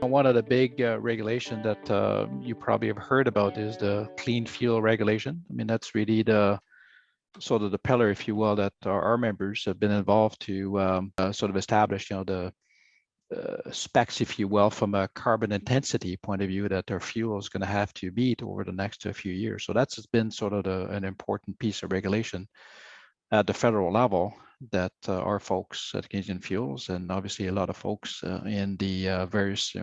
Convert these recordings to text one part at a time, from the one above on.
One of the big regulation that you probably have heard about is the clean fuel regulation. I mean, that's really the sort of the pillar, if you will, that our members have been involved to sort of establish, the specs, if you will, from a carbon intensity point of view that their fuel is going to have to meet over the next few years. So that's been sort of an important piece of regulation at the federal level that our folks at Canadian Fuels, and obviously a lot of folks in the various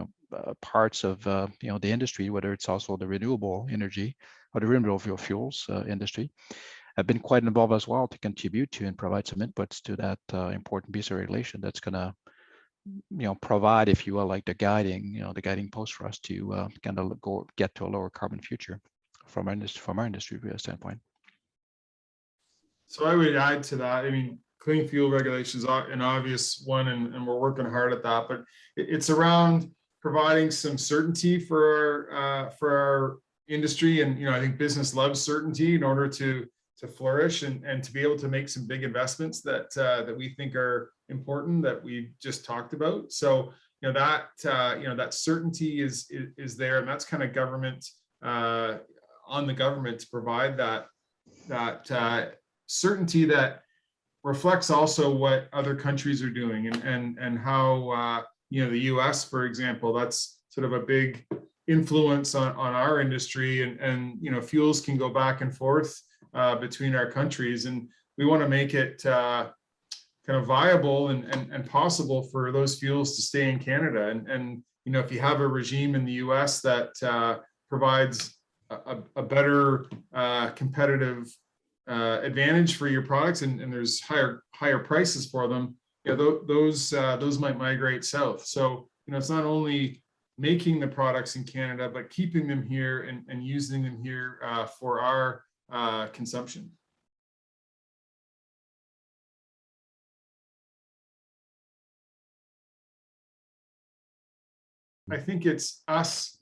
parts of the industry, whether it's also the renewable energy or the renewable fuels industry, have been quite involved as well to contribute to and provide some inputs to that important piece of regulation that's going to provide, if you will, like the guiding post for us to kind of get to a lower carbon future from our industry standpoint. So I would add to that. I mean, clean fuel regulations are an obvious one, and we're working hard at that. But it's around providing some certainty for our industry, and I think business loves certainty in order to flourish and to be able to make some big investments that we think are important that we just talked about. So that certainty is there, and that's kind of government on the government to provide that certainty that reflects also what other countries are doing and how the US, for example, that's sort of a big influence on our industry, and fuels can go back and forth between our countries, and we want to make it kind of viable and possible for those fuels to stay in Canada. And if you have a regime in the US that provides a better competitive advantage for your products, and there's higher prices for them, those might migrate south. So it's not only making the products in Canada, but keeping them here and using them here for our consumption. I think it's us,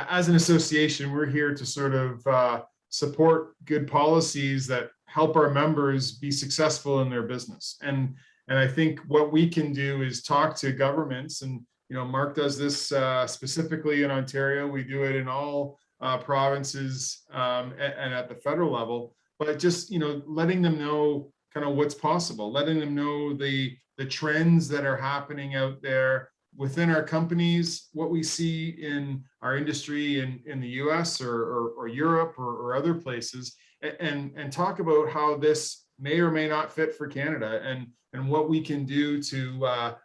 as an association, we're here to sort of support good policies that help our members be successful in their business. And I think what we can do is talk to governments, and Marc does this specifically in Ontario. We do it in all provinces and at the federal level, but just letting them know kind of what's possible, letting them know the trends that are happening out there within our companies, what we see in our industry in the US or Europe or other places, and talk about how this may or may not fit for Canada, and what we can do to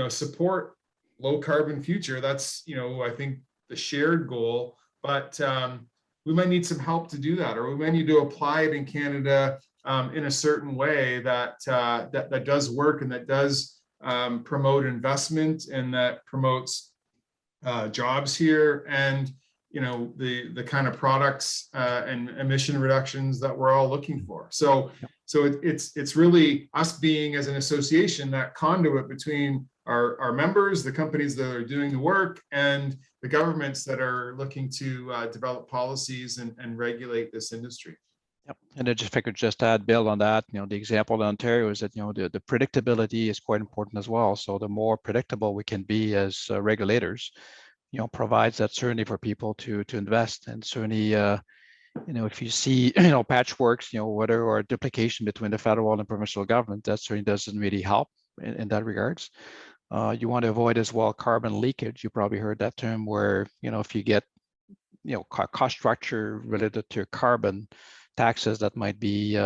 support low carbon future. That's I think the shared goal, but we might need some help to do that, or we might need to apply it in Canada in a certain way that does work, and that does promote investment, and that promotes jobs here, and the kind of products and emission reductions that we're all looking for. So it's really us being, as an association, that conduit between our members, the companies that are doing the work, and the governments that are looking to develop policies and regulate this industry. Yep. And if I could just add, Bill, on that, the example in Ontario is that, the predictability is quite important as well. So the more predictable we can be as regulators, provides that certainty for people to invest. And certainly, if you see, patchworks, whether or duplication between the federal and provincial government, that certainly doesn't really help in that regards. You want to avoid as well carbon leakage. You probably heard that term, where, if you get, cost structure related to carbon taxes that might be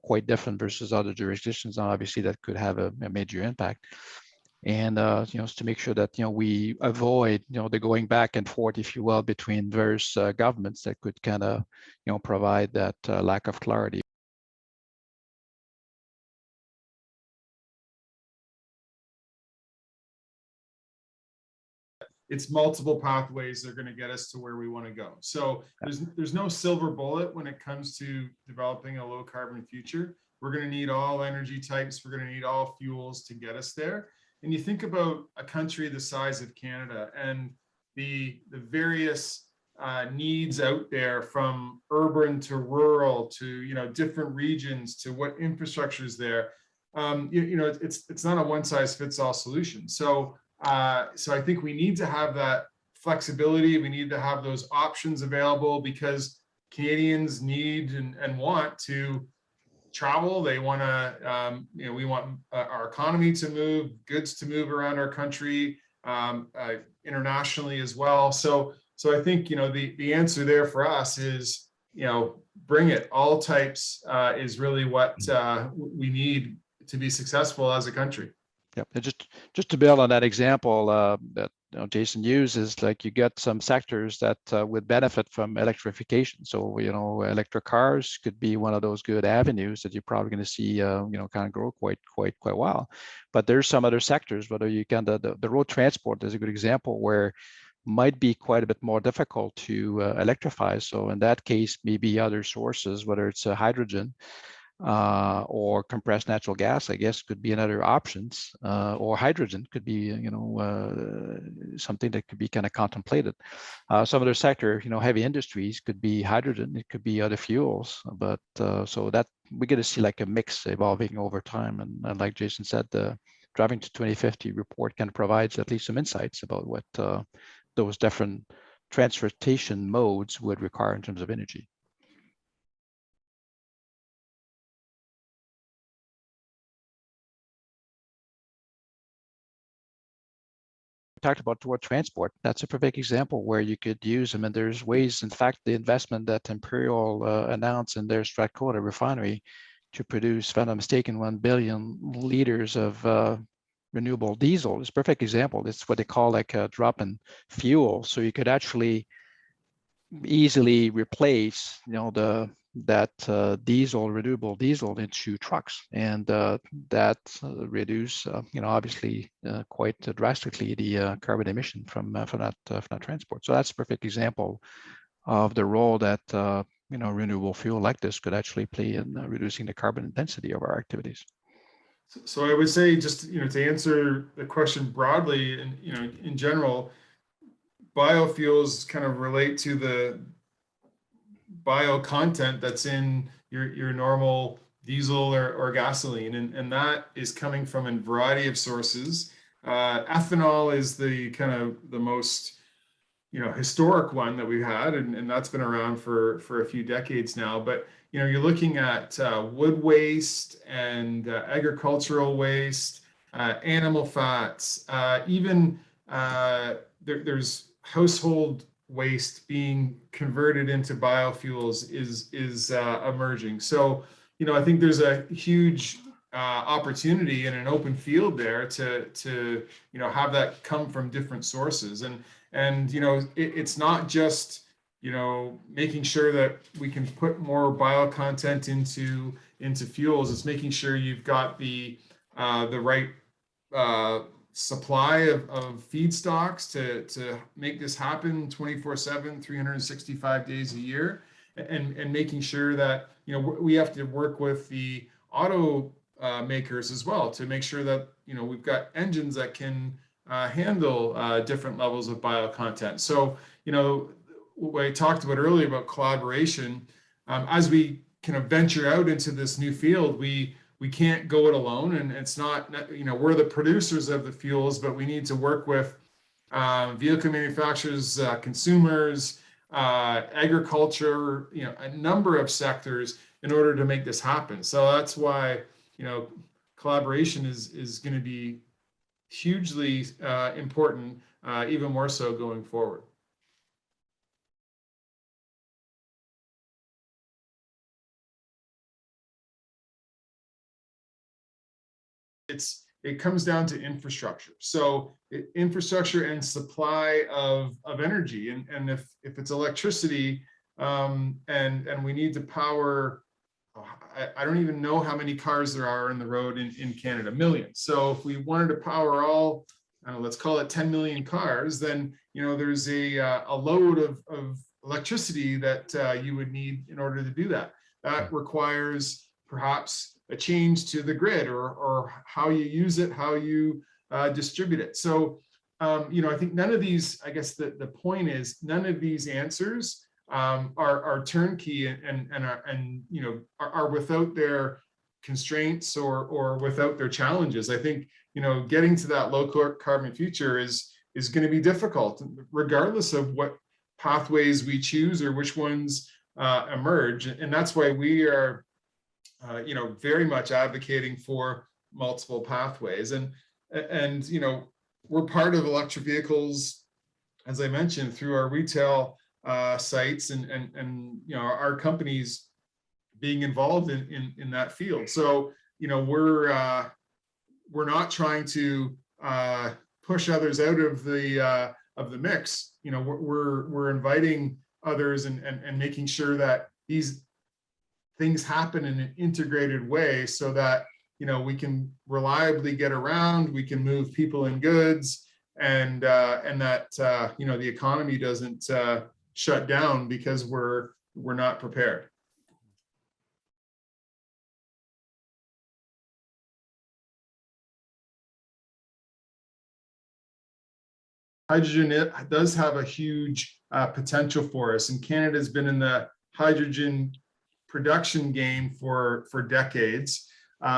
quite different versus other jurisdictions, and obviously that could have a major impact. And to make sure that we avoid the going back and forth, if you will, between various governments that could kind of provide that lack of clarity. It's multiple pathways that are going to get us to where we want to go. So there's no silver bullet when it comes to developing a low carbon future. We're going to need all energy types. We're going to need all fuels to get us there. And you think about a country the size of Canada and the various needs out there, from urban to rural to different regions, to what infrastructure is there. It's not a one size fits all solution. So I think we need to have that flexibility. We need to have those options available, because Canadians need and want to travel. They want to, we want our economy to move, goods to move around our country, internationally as well. So I think, the answer there for us is, bring it. All types is really what we need to be successful as a country. Yeah, and just to build on that example that Jason uses, like, you get some sectors that would benefit from electrification. So electric cars could be one of those good avenues that you're probably going to see kind of grow quite well. But there's some other sectors, whether you can the road transport is a good example, where might be quite a bit more difficult to electrify. So in that case, maybe other sources, whether it's hydrogen or compressed natural gas, I guess, could be another options, or hydrogen could be, something that could be kind of contemplated. Some other sector, heavy industries could be hydrogen, it could be other fuels, but so that we're going to see like a mix evolving over time. And like Jason said, the Driving to 2050 report kind of provides at least some insights about what those different transportation modes would require in terms of energy. Talked about toward transport. That's a perfect example where you could use them, and there's ways. In fact, the investment that Imperial announced in their Strathcona refinery to produce, if I'm not mistaken, 1 billion liters of renewable diesel is a perfect example. It's what they call like a drop-in fuel. So you could actually easily replace, that renewable diesel into trucks, and that reduce, obviously quite drastically the carbon emission from that transport. So that's a perfect example of the role that renewable fuel like this could actually play in reducing the carbon intensity of our activities. So I would say, just to answer the question broadly, and in general, biofuels kind of relate to the bio content that's in your normal diesel or gasoline, and that is coming from a variety of sources. Ethanol is the kind of the most historic one that we've had, and that's been around for a few decades now. But you're looking at wood waste and agricultural waste, animal fats, even there's household waste being converted into biofuels is emerging. So I think there's a huge opportunity in an open field there to have that come from different sources. And it's not just making sure that we can put more bio content into fuels. It's making sure you've got the right supply of feedstocks to make this happen 24/7, 365 days a year, and making sure that we have to work with the auto makers as well to make sure that we've got engines that can handle different levels of bio content. So what I talked about earlier about collaboration, as we kind of venture out into this new field, we can't go it alone, and it's not, we're the producers of the fuels, but we need to work with vehicle manufacturers, consumers, agriculture, a number of sectors in order to make this happen. So that's why, collaboration is going to be hugely important, even more so going forward. It comes down to infrastructure. So infrastructure and supply of energy, and if it's electricity, and we need to power, I don't even know how many cars there are in the road in Canada, millions. So if we wanted to power all, let's call it 10 million cars, then there's a load of electricity that you would need in order to do that. That requires perhaps a change to the grid or how you use it, how you distribute it. So I think none of these, I guess the point is, none of these answers are turnkey are without their constraints or without their challenges. I think, getting to that low carbon future is going to be difficult, regardless of what pathways we choose or which ones emerge. And that's why we are, very much advocating for multiple pathways. And we're part of electric vehicles, as I mentioned, through our retail sites and our companies being involved in that field. So we're not trying to push others out of the mix. We're inviting others and making sure that these things happen in an integrated way, so that we can reliably get around, we can move people and goods, and that the economy doesn't shut down because we're not prepared. Hydrogen, it does have a huge potential for us, and Canada's been in the hydrogen production game for decades.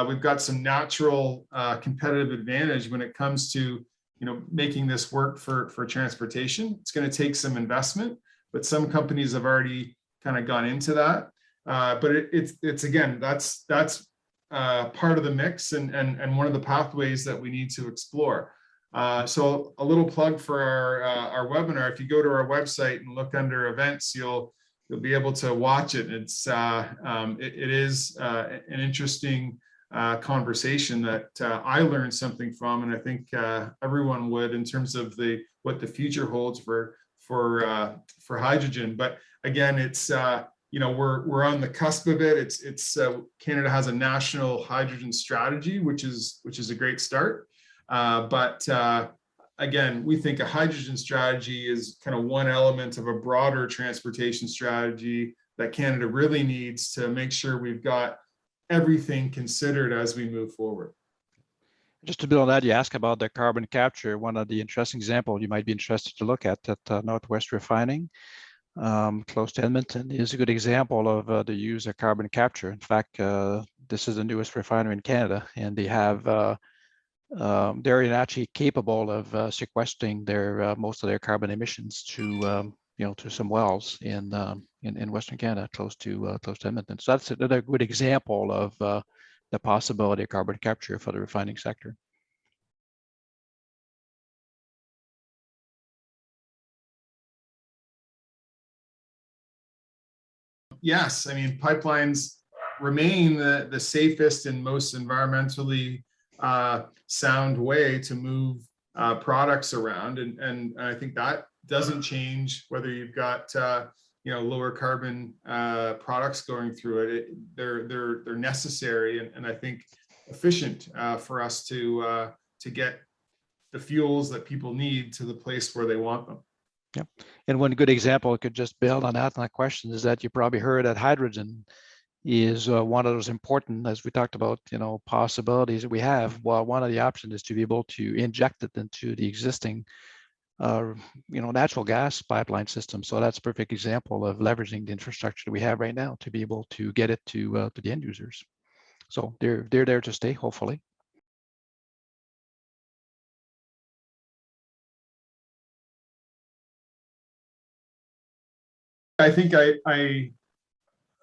We've got some natural competitive advantage when it comes to making this work for transportation. It's going to take some investment, but some companies have already kind of gone into that. But it's again, that's part of the mix and one of the pathways that we need to explore. So a little plug for our webinar. If you go to our website and look under events, you'll be able to watch it. It is an interesting conversation that I learned something from, and I think everyone would, in terms of what the future holds for hydrogen. But again, it's we're on the cusp of it. It's Canada has a national hydrogen strategy, which is a great start. But again, we think a hydrogen strategy is kind of one element of a broader transportation strategy that Canada really needs to make sure we've got everything considered as we move forward. Just to build on that, you asked about the carbon capture. One of the interesting examples you might be interested to look at Northwest Refining, close to Edmonton, is a good example of the use of carbon capture. In fact, this is the newest refinery in Canada, and they have they're actually capable of sequestering most of their carbon emissions to some wells in Western Canada, close to Edmonton. So that's another good example of the possibility of carbon capture for the refining sector. Yes, I mean, pipelines remain the safest and most environmentally sound way to move products around, and I think that doesn't change whether you've got lower carbon products going through it. They're necessary and I think efficient for us to get the fuels that people need to the place where they want them. Yep. And one good example I could just build on that question is that you probably heard that hydrogen is one of those important, as we talked about, possibilities that we have. Well, one of the options is to be able to inject it into the existing, natural gas pipeline system. So that's a perfect example of leveraging the infrastructure that we have right now to be able to get it to the end users. So they're there to stay, hopefully. I think I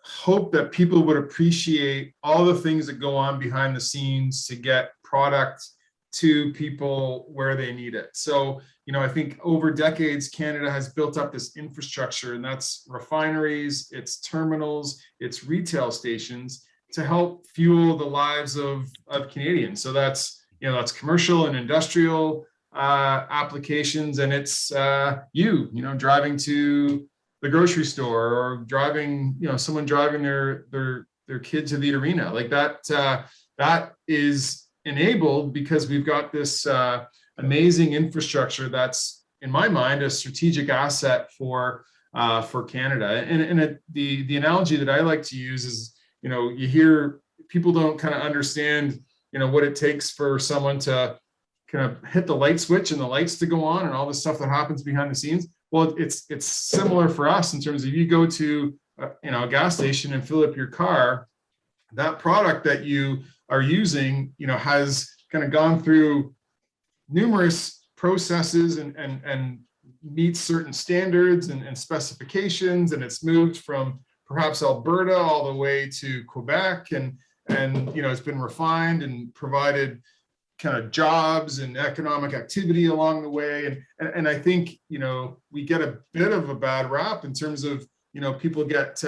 hope that people would appreciate all the things that go on behind the scenes to get product to people where they need it. So, I think over decades, Canada has built up this infrastructure, and that's refineries, it's terminals, it's retail stations to help fuel the lives of Canadians. So that's commercial and industrial applications, and it's driving to the grocery store, or driving, someone driving their kid to the arena. Like that is enabled because we've got this amazing infrastructure that's, in my mind, a strategic asset for Canada. And the analogy that I like to use is, you hear people don't kind of understand, what it takes for someone to kind of hit the light switch and the lights to go on and all the stuff that happens behind the scenes. Well, it's similar for us in terms of you go to a gas station and fill up your car, that product that you are using, has kind of gone through numerous processes and meets certain standards and specifications, and it's moved from perhaps Alberta all the way to Quebec, and it's been refined and provided kind of jobs and economic activity along the way. And I think, we get a bit of a bad rap in terms of, people get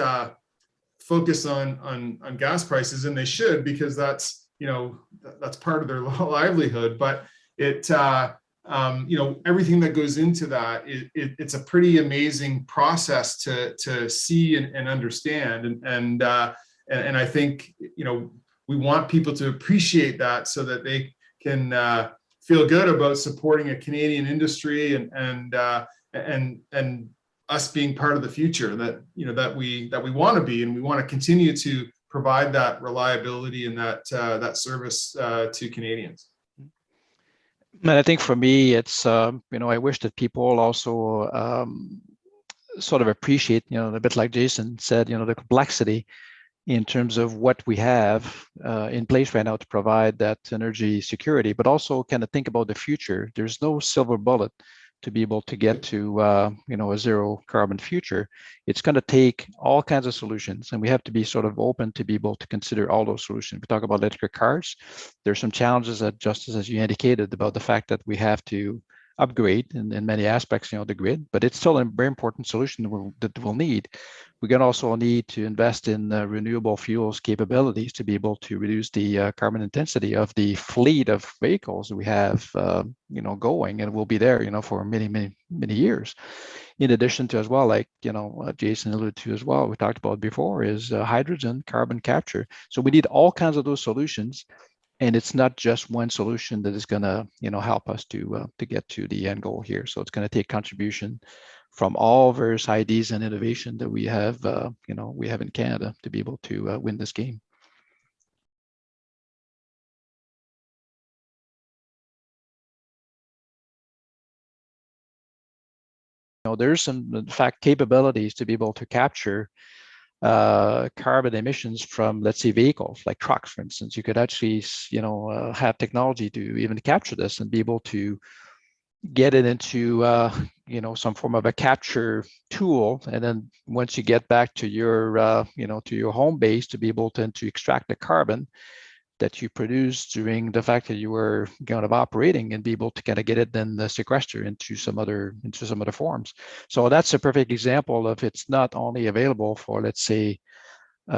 focused on gas prices, and they should, because that's, that's part of their livelihood. But everything that goes into that, it's a pretty amazing process to see and understand. And I think, we want people to appreciate that so that they can feel good about supporting a Canadian industry and us being part of the future that we want to be, and we want to continue to provide that reliability and that service to Canadians. And I think for me, it's I wish that people also sort of appreciate, a bit like Jason said, the complexity in terms of what we have in place right now to provide that energy security, but also kind of think about the future. There's no silver bullet to be able to get to a zero carbon future. It's going to take all kinds of solutions, and we have to be sort of open to be able to consider all those solutions. We talk about electric cars. There's some challenges that, just as you indicated, about the fact that we have to upgrade in many aspects, the grid, but it's still a very important solution that we'll need. We're going to also need to invest in renewable fuels capabilities to be able to reduce the carbon intensity of the fleet of vehicles we have, going, and will be there, for many, many, many years. In addition to, as well, like, Jason alluded to as well, we talked about before, is hydrogen, carbon capture. So we need all kinds of those solutions. And it's not just one solution that is going to, help us to get to the end goal here. So it's going to take contribution from all various ideas and innovation that we have, we have in Canada to be able to win this game. There's some, in fact, capabilities to be able to capture carbon emissions from, let's say, vehicles like trucks, for instance. You could actually, have technology to even capture this and be able to get it into, some form of a capture tool. And then once you get back to your, to your home base, to be able to extract the carbon that you produce during the fact that you were kind of operating, and be able to kind of get it then sequester into some other forms. So that's a perfect example of, it's not only available for, let's say,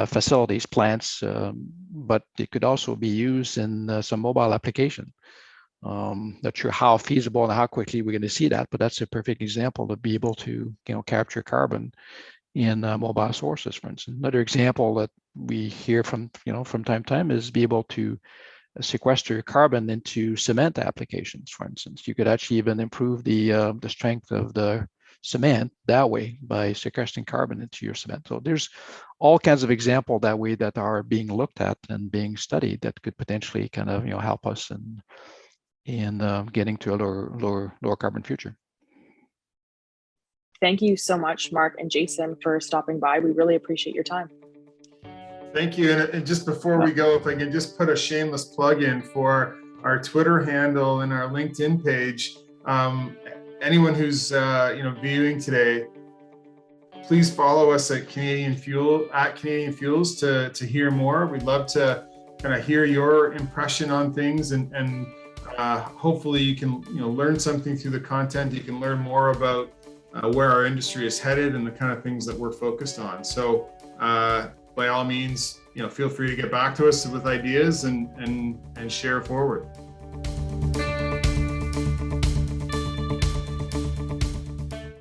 facilities, plants, but it could also be used in some mobile application. Not sure how feasible and how quickly we're going to see that, but that's a perfect example to be able to, capture carbon in mobile sources, for instance. Another example that we hear from time to time is be able to sequester carbon into cement applications, for instance. You could actually even improve the strength of the cement that way by sequestering carbon into your cement. So there's all kinds of examples that way that are being looked at and being studied that could potentially kind of help us in getting to a lower carbon future. Thank you so much, Marc and Jason, for stopping by. We really appreciate your time. Thank you. And just before we go, if I can just put a shameless plug in for our Twitter handle and our LinkedIn page. Anyone who's viewing today, please follow us at Canadian Fuels to hear more. We'd love to kind of hear your impression on things, and hopefully you can learn something through the content. You can learn more about where our industry is headed and the kind of things that we're focused on. So by all means, feel free to get back to us with ideas and share forward.